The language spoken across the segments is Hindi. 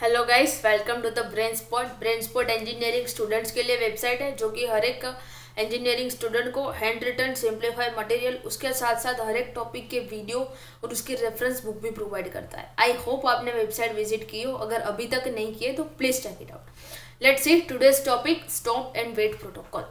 Hello guys, welcome to the brain spot engineering students के लिए वेबसाइट है जो कि हर एक इंजीनियरिंग स्टूडेंट को हैंड रिटन सिंप्लीफाइड मटेरियल, उसके साथ साथ हर एक टॉपिक के वीडियो और उसकी रेफरेंस बुक भी प्रोवाइड करता है। आई होप आपने वेबसाइट विजिट की हो। अगर अभी तक नहीं किए तो please check it out. Let's see today's topic, stop and wait protocol.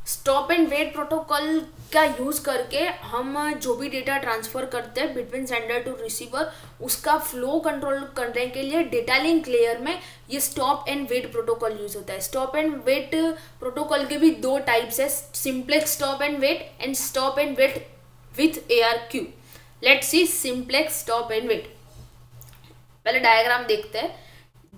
Stop and wait protocol का यूज करके हम जो भी डेटा ट्रांसफर करते हैं बिटवीन सेंडर टू रिसीवर, उसका फ्लो कंट्रोल करने के लिए डेटा लिंक लेयर में ये stop and wait protocol use होता है। स्टॉप एंड वेट प्रोटोकॉल के भी दो टाइप्स है, simplex stop and wait with ARQ। Let's see simplex stop and wait. पहले डायग्राम देखते हैं,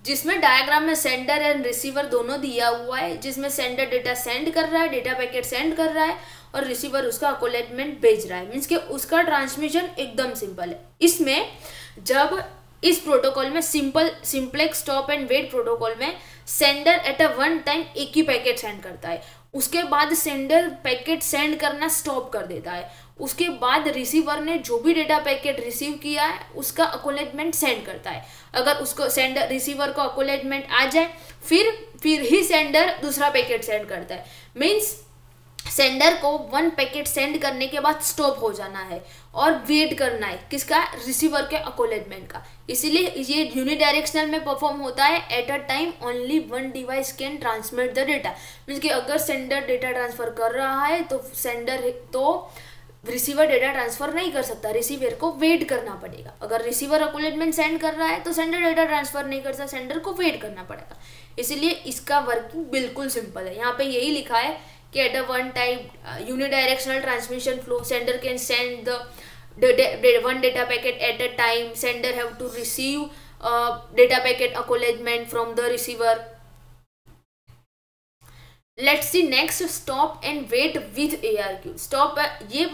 जिसमें डायग्राम में सेंडर एंड रिसीवर दोनों दिया हुआ है, जिसमें सेंडर डेटा सेंड कर रहा है, डेटा पैकेट सेंड कर रहा है और रिसीवर उसका अकोलेटमेंट भेज रहा है। मीन्स कि उसका ट्रांसमिशन एकदम सिंपल है। इसमें जब इस प्रोटोकॉल में simplex stop and wait protocol में sender at a one time एक ही पैकेट सेंड करता है, उसके बाद सेंडर पैकेट सेंड करना स्टॉप कर देता है, उसके बाद रिसीवर ने जो भी डेटा पैकेट रिसीव किया है उसका अकोलेटमेंट सेंड करता है। अगर उसको सेंडर रिसीवर को अकोलेटमेंट आ जाए फिर ही सेंडर दूसरा पैकेट सेंड करता है। मीन्स सेंडर को वन पैकेट सेंड करने के बाद स्टॉप हो जाना है और वेट करना है किसका, रिसीवर के अकोलेटमेंट का। इसीलिए ये यूनिडायरेक्शनल में परफॉर्म होता है। At a time only one device can transmit the data. Means कि अगर सेंडर डेटा ट्रांसफर कर रहा है तो रिसीवर डेटा ट्रांसफर नहीं कर सकता, रिसीवर को वेट करना पड़ेगा। अगर रिसीवर अकोलेटमेंट सेंड कर रहा है तो सेंडर डेटा ट्रांसफर नहीं कर सकता, सेंडर को वेट करना पड़ेगा। इसीलिए इसका वर्किंग बिल्कुल सिंपल है। यहाँ पे यही लिखा है कि eight a one time unidirectional transmission flow, sender can send the one data packet at a time, sender have to receive data packet acknowledgement from the receiver. Let's see next, stop and wait with ARQ। Stop ये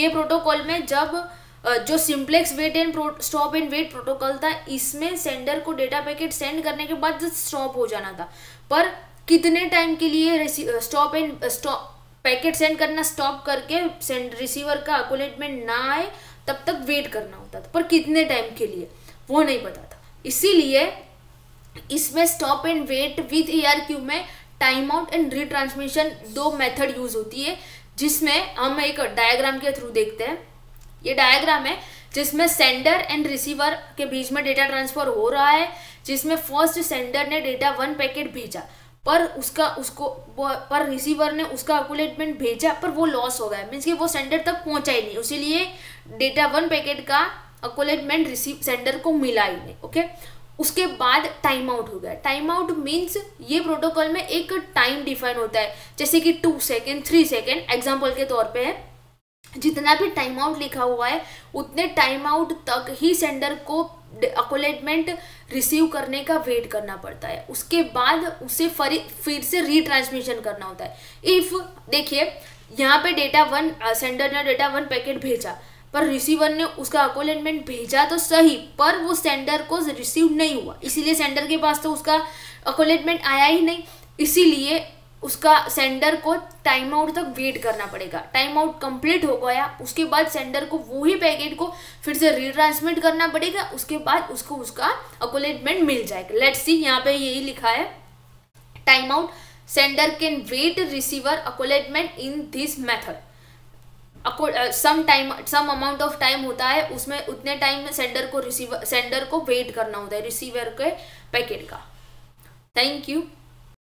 प्रोटोकॉल में जब जो simplex wait and stop and wait protocol था, इसमें सेंडर को डेटा पैकेट सेंड करने के बाद स्टॉप हो जाना था, पर कितने टाइम के लिए स्टॉप पैकेट सेंड करना स्टॉप करके रिसीवर का अकोलेटमेंट ना आए तब तक वेट करना होता था, पर कितने टाइम के लिए वो नहीं पता था। इसीलिए इसमें stop and wait with ARQ में टाइम आउट एंड रीट्रांसमिशन दो मेथड यूज होती है, जिसमें हम एक डायग्राम के थ्रू देखते हैं। ये डायग्राम है जिसमें सेंडर एंड रिसीवर के बीच में डेटा ट्रांसफर हो रहा है, जिसमें फर्स्ट सेंडर ने डेटा वन पैकेट भेजा पर रिसीवर ने उसका अकोलेटमेंट भेजा पर वो लॉस हो गया। मीन्स कि वो सेंडर तक पहुंचा ही नहीं, इसीलिए डेटा वन पैकेट का अकोलेटमेंट सेंडर को मिला ही नहीं। ओके, उसके बाद टाइम आउट हो गया। टाइम आउट मीन्स ये प्रोटोकॉल में एक टाइम डिफाइन होता है, जैसे कि 2 सेकेंड 3 सेकेंड एग्जाम्पल के तौर पे है। जितना भी टाइम आउट लिखा हुआ है उतने टाइम आउट तक ही सेंडर को अकोलेटमेंट रिसीव करने का वेट करना पड़ता है, उसके बाद उसे फिर से रीट्रांसमिशन करना होता है। इफ देखिए यहाँ पे सेंडर ने डेटा वन पैकेट भेजा पर रिसीवर ने उसका अकोलेटमेंट भेजा तो सही, पर वो सेंडर को रिसीव नहीं हुआ, इसीलिए सेंडर के पास तो उसका अकोलेटमेंट आया ही नहीं, इसीलिए उसका सेंडर को टाइम आउट तक वेट करना पड़ेगा। टाइम आउट कंप्लीट हो गया, उसके बाद सेंडर को वही पैकेट को फिर से रीट्रांसमिट करना पड़ेगा, उसके बाद उसको उसका अकोलेटमेंट मिल जाएगा। लेट्स सी, यहाँ पे यही लिखा है, time out, sender can wait receiver acknowledgement in this method. Some amount of time होता है, उसमें उतने टाइम में सेंडर को वेट करना होता है रिसीवर के पैकेट का। Thank you.